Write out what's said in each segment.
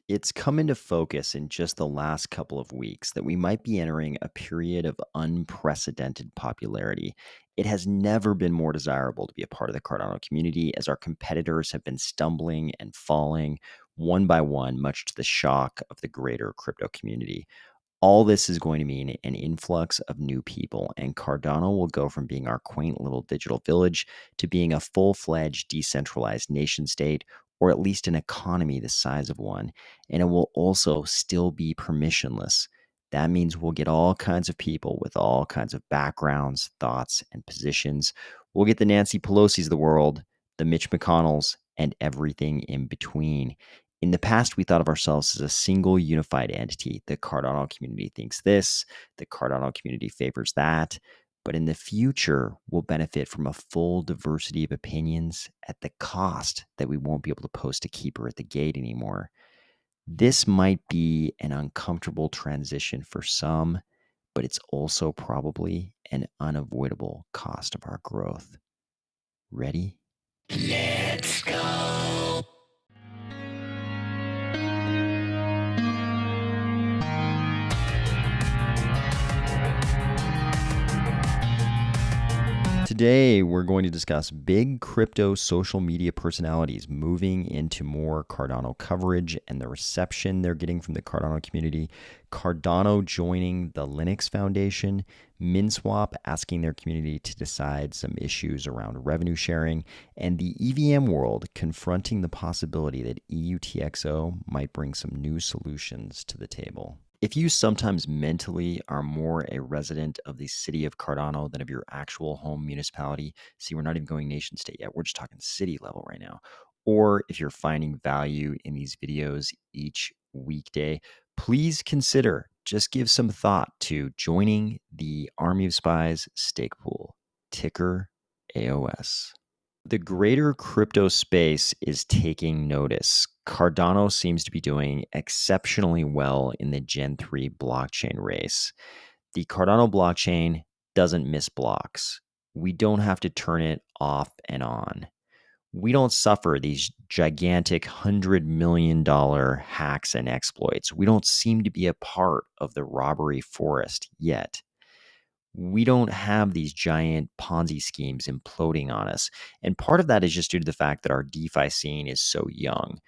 It's come into focus in just the last couple of weeks that we might be entering a period of unprecedented popularity. It has never been more desirable to be a part of the Cardano community as our competitors have been stumbling and falling one by one, much to the shock of the greater crypto community. All this is going to mean an influx of new people, and Cardano will go from being our quaint little digital village to being a full fledged decentralized nation state, or at least an economy the size of one. And it will also still be permissionless. That means we'll get all kinds of people with all kinds of backgrounds, thoughts, and positions. We'll get the Nancy Pelosi's of the world, the Mitch McConnels, and everything in between. In the past, we thought of ourselves as a single unified entity. The Cardano community thinks this, the Cardano community favors that. But in the future, we'll benefit from a full diversity of opinions at the cost that we won't be able to post a keeper at the gate anymore. This might be an uncomfortable transition for some, but it's also probably an unavoidable cost of our growth. Ready? Let's go. Today, we're going to discuss big crypto social media personalities moving into more Cardano coverage and the reception they're getting from the Cardano community, Cardano joining the Linux Foundation, MinSwap asking their community to decide some issues around revenue sharing, and the EVM world confronting the possibility that UTxO might bring some new solutions to the table. If you sometimes mentally are more a resident of the city of Cardano than of your actual home municipality, see, we're not even going nation state yet, we're just talking city level right now. Or if you're finding value in these videos each weekday, please consider, just give some thought to joining the Army of Spies stake pool, ticker AOS. The greater crypto space is taking notice. Cardano seems to be doing exceptionally well in the Gen 3 blockchain race. The Cardano blockchain doesn't miss blocks. We don't have to turn it off and on. We don't suffer these gigantic $100 million hacks and exploits. We don't seem to be a part of the robbery forest yet. We don't have these giant Ponzi schemes imploding on us. And part of that is just due to the fact that our DeFi scene is so young.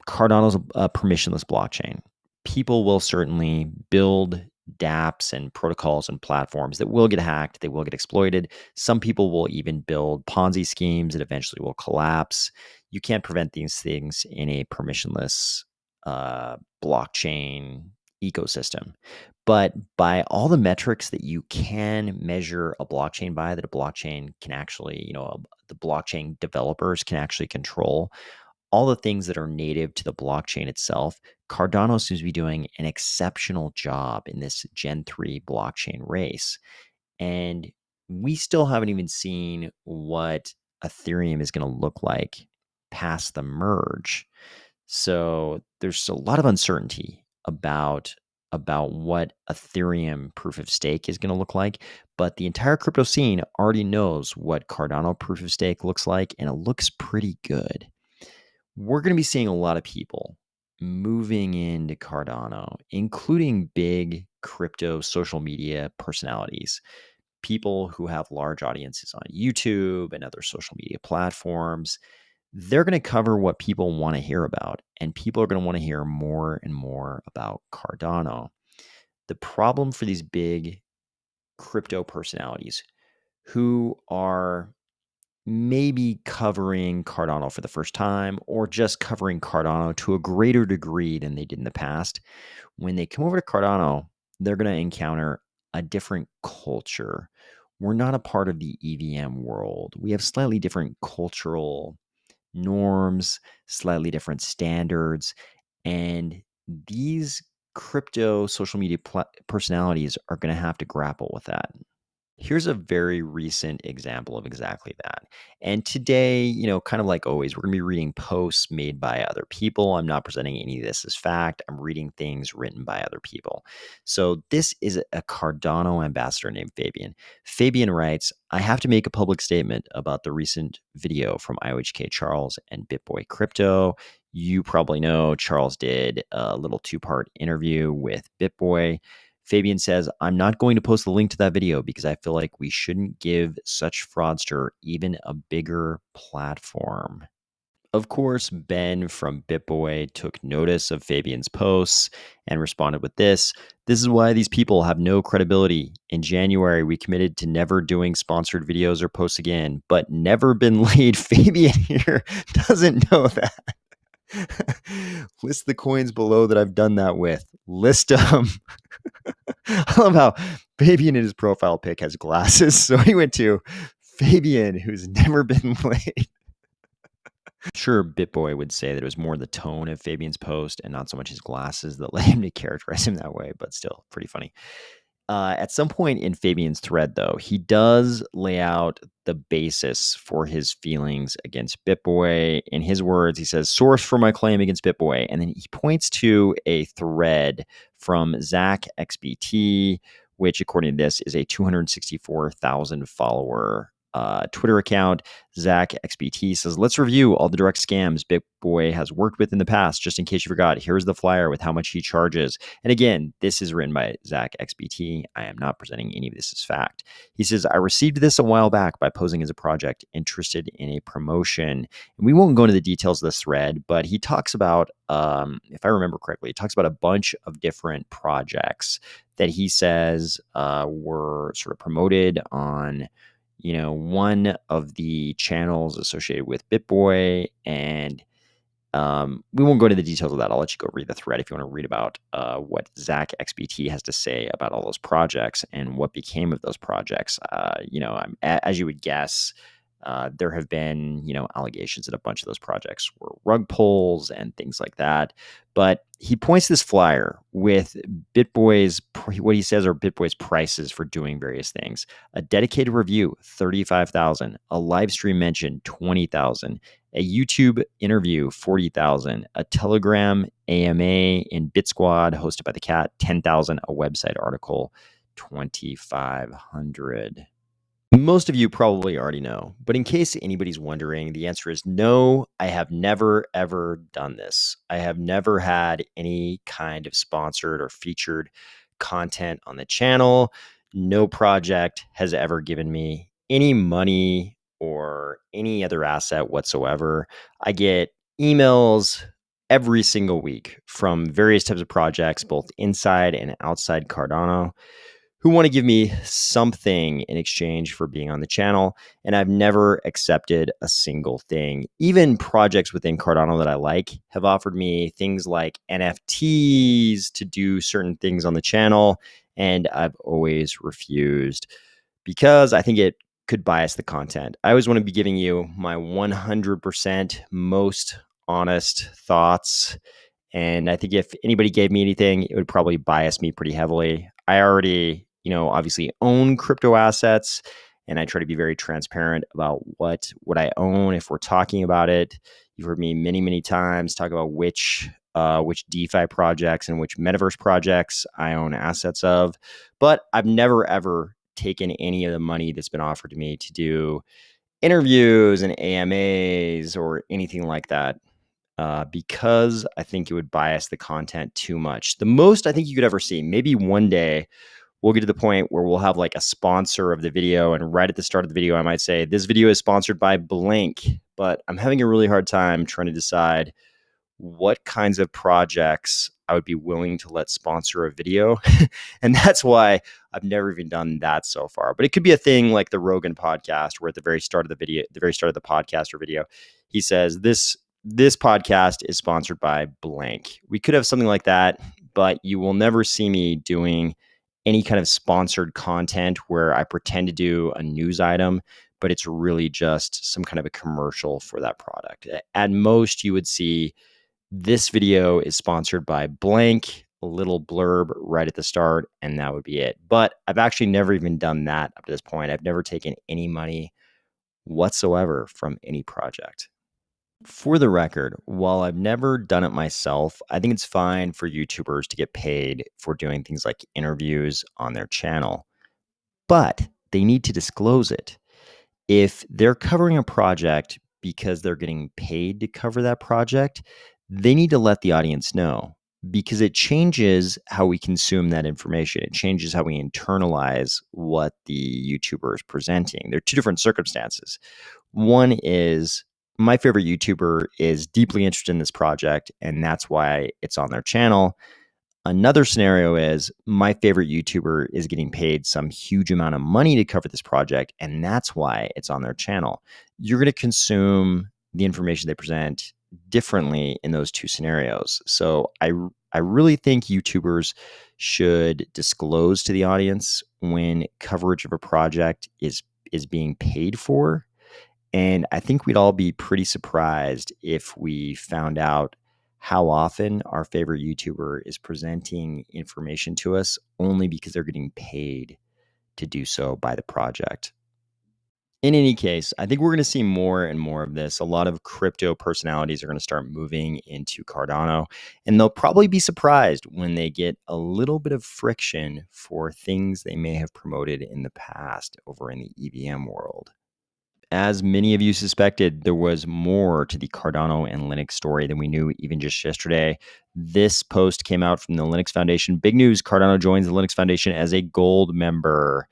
Cardano's a permissionless blockchain. People will certainly build dApps and protocols and platforms that will get hacked, they will get exploited. Some people will even build Ponzi schemes that eventually will collapse. You can't prevent these things in a permissionless blockchain ecosystem. But by all the metrics that you can measure a blockchain by, that a blockchain can actually, the blockchain developers can actually control, all the things that are native to the blockchain itself, Cardano seems to be doing an exceptional job in this Gen 3 blockchain race. And we still haven't even seen what Ethereum is going to look like past the merge. So there's a lot of uncertainty about what Ethereum proof of stake is going to look like, but the entire crypto scene already knows what Cardano proof of stake looks like, and it looks pretty good. We're going to be seeing a lot of people moving into Cardano, including big crypto social media personalities, people who have large audiences on YouTube and other social media platforms. They're going to cover what people want to hear about, and people are going to want to hear more and more about Cardano. The problem for these big crypto personalities who are maybe covering Cardano for the first time or just covering Cardano to a greater degree than they did in the past, when they come over to Cardano, they're going to encounter a different culture. We're not a part of the EVM world. We have slightly different cultural norms, slightly different standards, and these crypto social media personalities are going to have to grapple with that. Here's a very recent example of exactly that. And today, kind of like always, we're going to be reading posts made by other people. I'm not presenting any of this as fact. I'm reading things written by other people. So this is a Cardano ambassador named Fabian. Fabian writes, I have to make a public statement about the recent video from IOHK Charles and BitBoy Crypto. You probably know Charles did a little two-part interview with BitBoy. Fabian says, I'm not going to post the link to that video because I feel like we shouldn't give such fraudster even a bigger platform. Of course, Ben from BitBoy took notice of Fabian's posts and responded with this. This is why these people have no credibility. In January, we committed to never doing sponsored videos or posts again, but never been laid. Fabian here doesn't know that. List the coins below that I've done that with. List them. I love how Fabian in his profile pic has glasses. So he went to Fabian, who's never been laid. Sure, BitBoy would say that it was more the tone of Fabian's post and not so much his glasses that led him to characterize him that way, but still pretty funny. At some point in Fabian's thread, though, he does lay out the basis for his feelings against BitBoy. In his words, he says, source for my claim against BitBoy. And then he points to a thread from Zach XBT, which, according to this, is a 264,000 follower Twitter account. Zach XBT says, let's review all the direct scams BitBoy has worked with in the past. Just in case you forgot, here's the flyer with how much he charges. And again, this is written by Zach XBT. I am not presenting any of this as fact. He says, I received this a while back by posing as a project interested in a promotion. And we won't go into the details of this thread, but he talks about, if I remember correctly, he talks about a bunch of different projects that he says were sort of promoted on one of the channels associated with BitBoy. And we won't go into the details of that. I'll let you go read the thread if you want to read about what Zach XBT has to say about all those projects and what became of those projects. As you would guess, there have been, allegations that a bunch of those projects were rug pulls and things like that. But he points this flyer with BitBoy's, what he says are BitBoy's prices for doing various things. A dedicated review, $35,000. A live stream mention, $20,000. A YouTube interview, $40,000. A Telegram AMA in Bit Squad hosted by the cat, $10,000. A website article, $2,500. Most of you probably already know, but in case anybody's wondering, the answer is no, I have never, ever done this. I have never had any kind of sponsored or featured content on the channel. No project has ever given me any money or any other asset whatsoever. I get emails every single week from various types of projects, both inside and outside Cardano, who want to give me something in exchange for being on the channel. And I've never accepted a single thing. Even projects within Cardano that I like have offered me things like NFTs to do certain things on the channel. And I've always refused because I think it could bias the content. I always want to be giving you my 100% most honest thoughts. And I think if anybody gave me anything, it would probably bias me pretty heavily. I already, obviously own crypto assets, and I try to be very transparent about what I own if we're talking about it. You've heard me many, many times talk about which DeFi projects and which metaverse projects I own assets of, but I've never, ever taken any of the money that's been offered to me to do interviews and AMAs or anything like that. Because I think it would bias the content too much. The most I think you could ever see, maybe one day we'll get to the point where we'll have like a sponsor of the video, and right at the start of the video, I might say, this video is sponsored by blank, but I'm having a really hard time trying to decide what kinds of projects I would be willing to let sponsor a video. And that's why I've never even done that so far. But it could be a thing like the Rogan podcast, where at the very start of the video, the very start of the podcast or video, he says, this podcast is sponsored by blank. We could have something like that, but you will never see me doing any kind of sponsored content where I pretend to do a news item, but it's really just some kind of a commercial for that product. At most, you would see this video is sponsored by blank. a little blurb right at the start, and that would be it. But I've actually never even done that up to this point. I've never taken any money whatsoever from any project. For the record, while I've never done it myself, I think it's fine for YouTubers to get paid for doing things like interviews on their channel, but they need to disclose it. If they're covering a project because they're getting paid to cover that project, they need to let the audience know, because it changes how we consume that information. It changes how we internalize what the YouTuber is presenting. There are two different circumstances. One is, my favorite YouTuber is deeply interested in this project, and that's why it's on their channel. Another scenario is, my favorite YouTuber is getting paid some huge amount of money to cover this project, and that's why it's on their channel. You're going to consume the information they present differently in those two scenarios. So I really think YouTubers should disclose to the audience when coverage of a project is being paid for. And I think we'd all be pretty surprised if we found out how often our favorite YouTuber is presenting information to us only because they're getting paid to do so by the project. In any case, I think we're going to see more and more of this. A lot of crypto personalities are going to start moving into Cardano, and they'll probably be surprised when they get a little bit of friction for things they may have promoted in the past over in the EVM world. As many of you suspected, there was more to the Cardano and Linux story than we knew even just yesterday. This post came out from the Linux Foundation. Big news: Cardano joins the Linux Foundation as a gold member.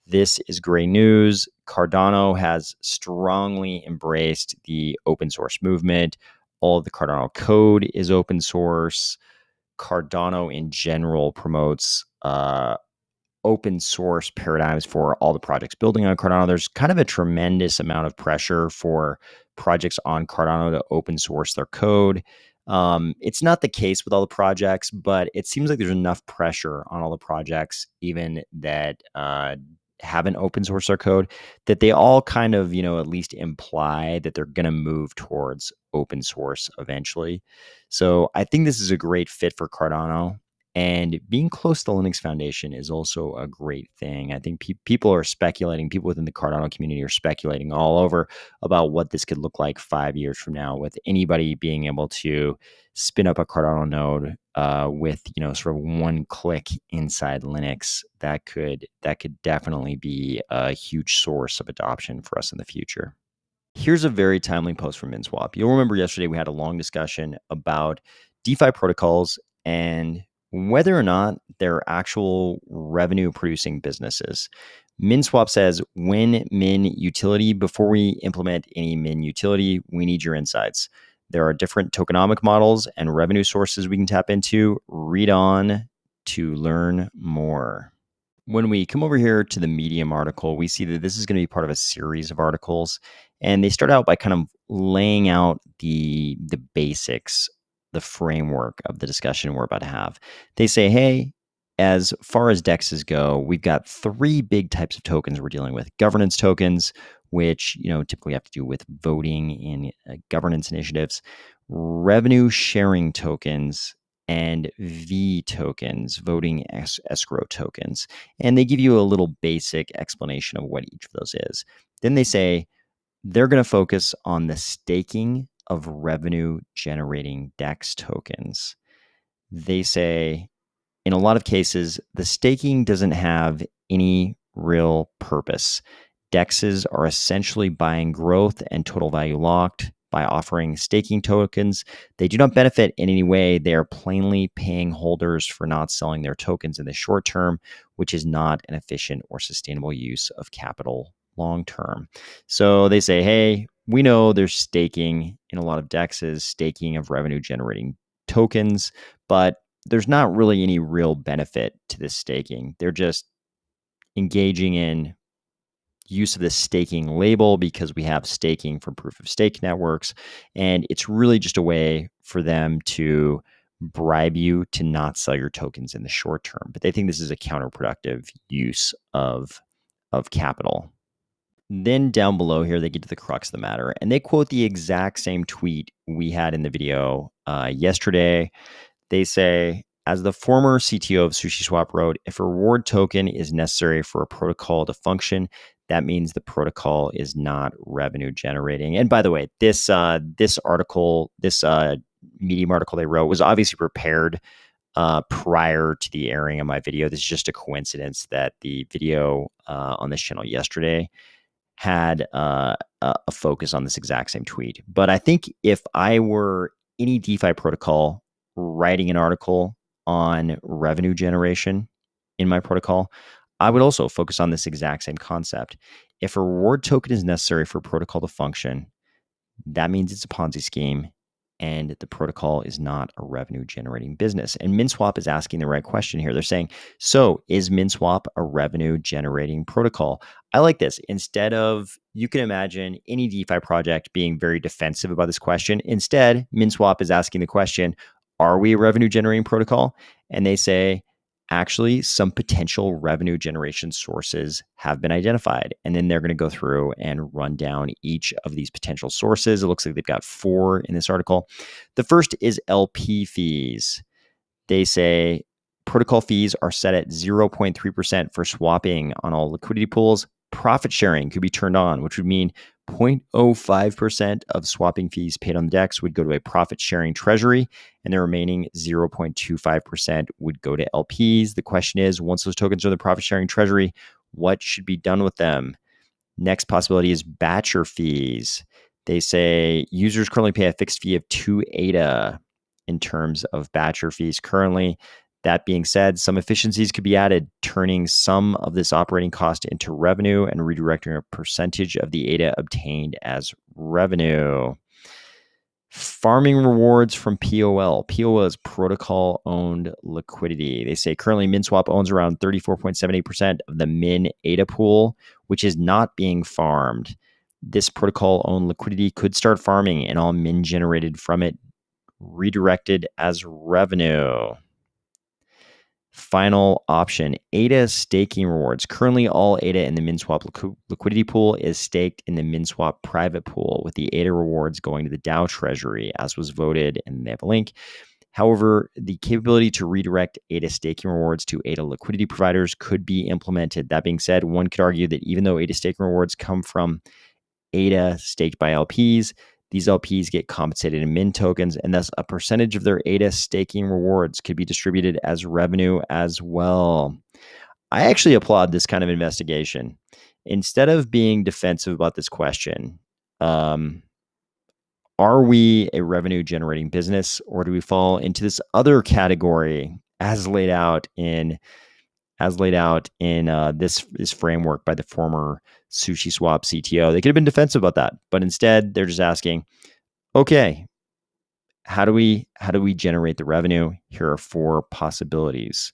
This is great news. Cardano has strongly embraced the open source movement. All of the Cardano code is open source. Cardano in general promotes open source paradigms for all the projects building on Cardano. There's kind of a tremendous amount of pressure for projects on Cardano to open source their code. It's not the case with all the projects, but it seems like there's enough pressure on all the projects, even that haven't open sourced their code, that they all kind of, at least imply that they're going to move towards open source eventually. So I think this is a great fit for Cardano. And being close to the Linux Foundation is also a great thing. I think people are speculating, people within the Cardano community are speculating all over about what this could look like 5 years from now, with anybody being able to spin up a Cardano node with sort of one click inside Linux. That could definitely be a huge source of adoption for us in the future. Here's a very timely post from MinSwap. You'll remember yesterday we had a long discussion about DeFi protocols and whether or not they're actual revenue producing businesses. MinSwap says, when Min utility, before we implement any Min utility, we need your insights. There are different tokenomic models and revenue sources we can tap into. Read on to learn more. When we come over here to the Medium article, we see that this is going to be part of a series of articles. And they start out by kind of laying out the basics, the framework of the discussion we're about to have. They say, hey, as far as DEXs go, we've got three big types of tokens we're dealing with. Governance tokens, which typically have to do with voting in governance initiatives. Revenue sharing tokens, and V tokens, voting escrow tokens. And they give you a little basic explanation of what each of those is. Then they say they're going to focus on the staking of revenue generating DEX tokens. They say, in a lot of cases, the staking doesn't have any real purpose. DEXs are essentially buying growth and total value locked by offering staking tokens. They do not benefit in any way. They are plainly paying holders for not selling their tokens in the short term, which is not an efficient or sustainable use of capital long term. So they say, hey, we know there's staking in a lot of DEXs, staking of revenue generating tokens, but there's not really any real benefit to this staking. They're just engaging in use of the staking label because we have staking from proof of stake networks. And it's really just a way for them to bribe you to not sell your tokens in the short term. But they think this is a counterproductive use of capital. Then down below here, they get to the crux of the matter, and they quote the exact same tweet we had in the video yesterday. They say, as the former CTO of SushiSwap wrote, if a reward token is necessary for a protocol to function, that means the protocol is not revenue generating. And by the way, this article, this Medium article they wrote was obviously prepared prior to the airing of my video. This is just a coincidence that the video on this channel yesterday had a focus on this exact same tweet. But I think if I were any DeFi protocol writing an article on revenue generation in my protocol, I would also focus on this exact same concept. If a reward token is necessary for a protocol to function, that means it's a Ponzi scheme and the protocol is not a revenue generating business. And MinSwap is asking the right question here. They're saying, so is MinSwap a revenue generating protocol? I like this. Instead of, you can imagine any DeFi project being very defensive about this question. Instead, MinSwap is asking the question, are we a revenue generating protocol? And they say, actually, some potential revenue generation sources have been identified. And then they're going to go through and run down each of these potential sources. It looks like they've got 4 in this article. The first is LP fees. They say protocol fees are set at 0.3% for swapping on all liquidity pools. Profit sharing could be turned on, which would mean 0.05% of swapping fees paid on the DEX would go to a profit sharing treasury, and the remaining 0.25% would go to LPs. The question is, once those tokens are in the profit sharing treasury, what should be done with them? Next possibility is batcher fees. They say users currently pay a fixed fee of 2 ADA in terms of batcher fees currently. That being said, some efficiencies could be added, turning some of this operating cost into revenue and redirecting a percentage of the ADA obtained as revenue. Farming rewards from POL. POL is protocol-owned liquidity. They say currently MinSwap owns around 34.78% of the Min ADA pool, which is not being farmed. This protocol-owned liquidity could start farming, and all Min generated from it redirected as revenue. Final option, ADA staking rewards. Currently, all ADA in the MinSwap liquidity pool is staked in the MinSwap private pool, with the ADA rewards going to the DAO treasury, as was voted, and they have a link. However, the capability to redirect ADA staking rewards to ADA liquidity providers could be implemented. That being said, one could argue that even though ADA staking rewards come from ADA staked by LPs, these LPs get compensated in Min tokens, and thus a percentage of their ADA staking rewards could be distributed as revenue as well. I actually applaud this kind of investigation. Instead of being defensive about this question, are we a revenue generating business, or do we fall into this other category as laid out in this framework by the former SushiSwap CTO? They could have been defensive about that, but instead they're just asking, okay, how do we generate the revenue? Here are 4 possibilities.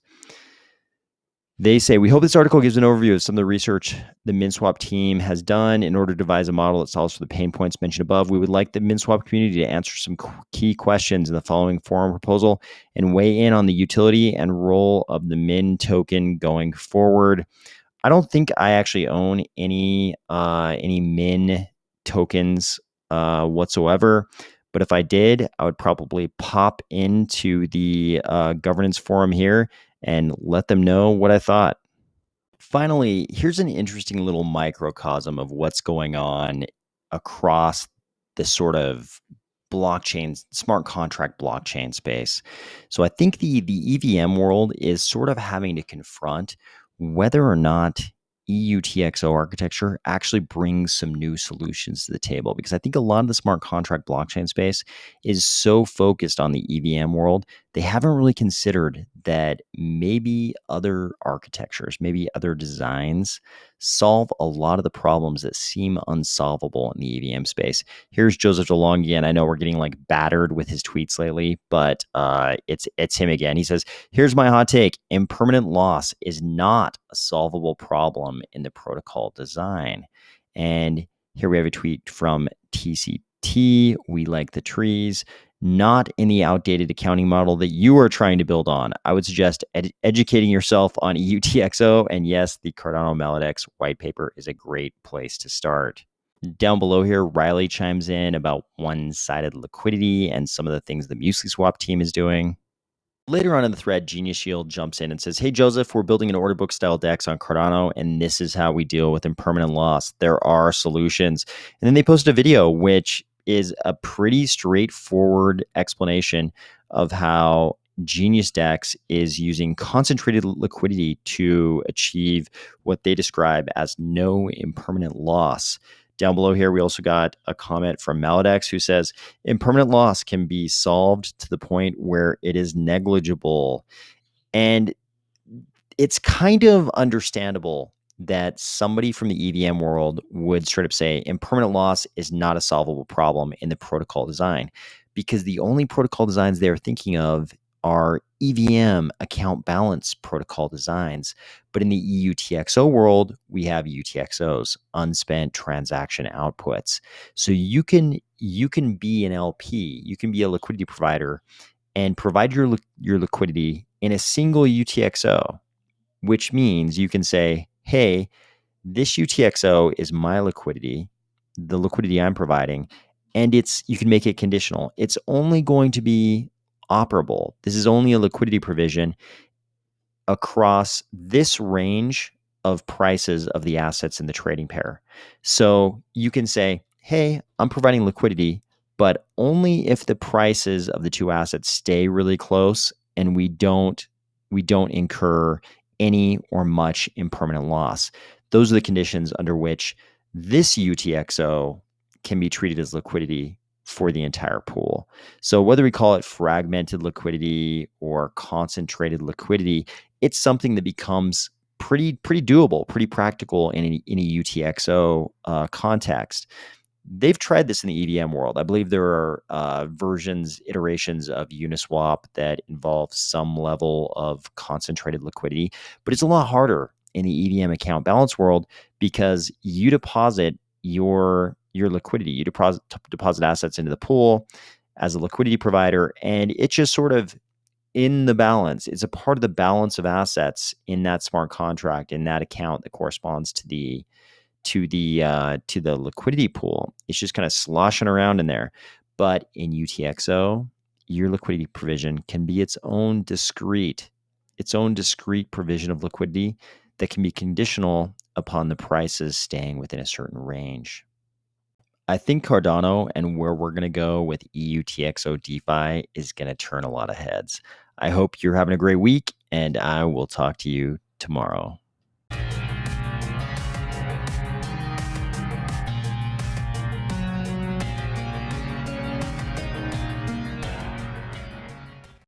They say, we hope this article gives an overview of some of the research the MinSwap team has done in order to devise a model that solves for the pain points mentioned above. We would like the MinSwap community to answer some key questions in the following forum proposal and weigh in on the utility and role of the Min token going forward. I don't think I actually own any Min tokens whatsoever. But if I did, I would probably pop into the governance forum here and let them know what I thought. Finally, here's an interesting little microcosm of what's going on across this sort of blockchain, smart contract blockchain space. So I think the EVM world is sort of having to confront whether or not UTxO architecture actually brings some new solutions to the table, because I think a lot of the smart contract blockchain space is so focused on the EVM world, they haven't really considered that maybe other architectures, maybe other designs solve a lot of the problems that seem unsolvable in the EVM space. Here's Joseph DeLong again. I know we're getting like battered with his tweets lately, but it's him again. He says, here's my hot take. Impermanent loss is not a solvable problem in the protocol design. And here we have a tweet from TCT. We like the trees. Not in the outdated accounting model that you are trying to build on. I would suggest educating yourself on UTxO. And yes, the Cardano Community white paper is a great place to start. Down below here, Riley chimes in about one-sided liquidity and some of the things the MuesliSwap team is doing. Later on in the thread, Genius Shield jumps in and says, "Hey, Joseph, we're building an order book style DEX on Cardano, and this is how we deal with impermanent loss. There are solutions." And then they posted a video, which is a pretty straightforward explanation of how Genius DEX is using concentrated liquidity to achieve what they describe as no impermanent loss. Down below here, we also got a comment from Maladex who says, "Impermanent loss can be solved to the point where it is negligible." And it's kind of understandable that somebody from the EVM world would straight up say impermanent loss is not a solvable problem in the protocol design, because the only protocol designs they're thinking of are EVM account balance protocol designs. But in the UTxO world, we have UTxOs, unspent transaction outputs. So you can be an LP, you can be a liquidity provider and provide your liquidity in a single UTxO, which means you can say, "Hey, this UTxO is my liquidity, the liquidity I'm providing, and you can make it conditional. It's only going to be operable. This is only a liquidity provision across this range of prices of the assets in the trading pair." So you can say, "Hey, I'm providing liquidity, but only if the prices of the two assets stay really close and we don't incur any or much impermanent loss." Those are the conditions under which this UTxO can be treated as liquidity for the entire pool. So whether we call it fragmented liquidity or concentrated liquidity, it's something that becomes pretty doable, pretty practical in a UTxO context. They've tried this in the EVM world. I believe there are iterations of Uniswap that involve some level of concentrated liquidity, but it's a lot harder in the EVM account balance world because you deposit your liquidity, you deposit assets into the pool as a liquidity provider, and it's just sort of in the balance. It's a part of the balance of assets in that smart contract, in that account that corresponds to the liquidity pool. It's just kind of sloshing around in there. But in UTxO, your liquidity provision can be its own discrete provision of liquidity that can be conditional upon the prices staying within a certain range. I think Cardano and where we're going to go with EUTXO DeFi is going to turn a lot of heads. I hope you're having a great week, and I will talk to you tomorrow.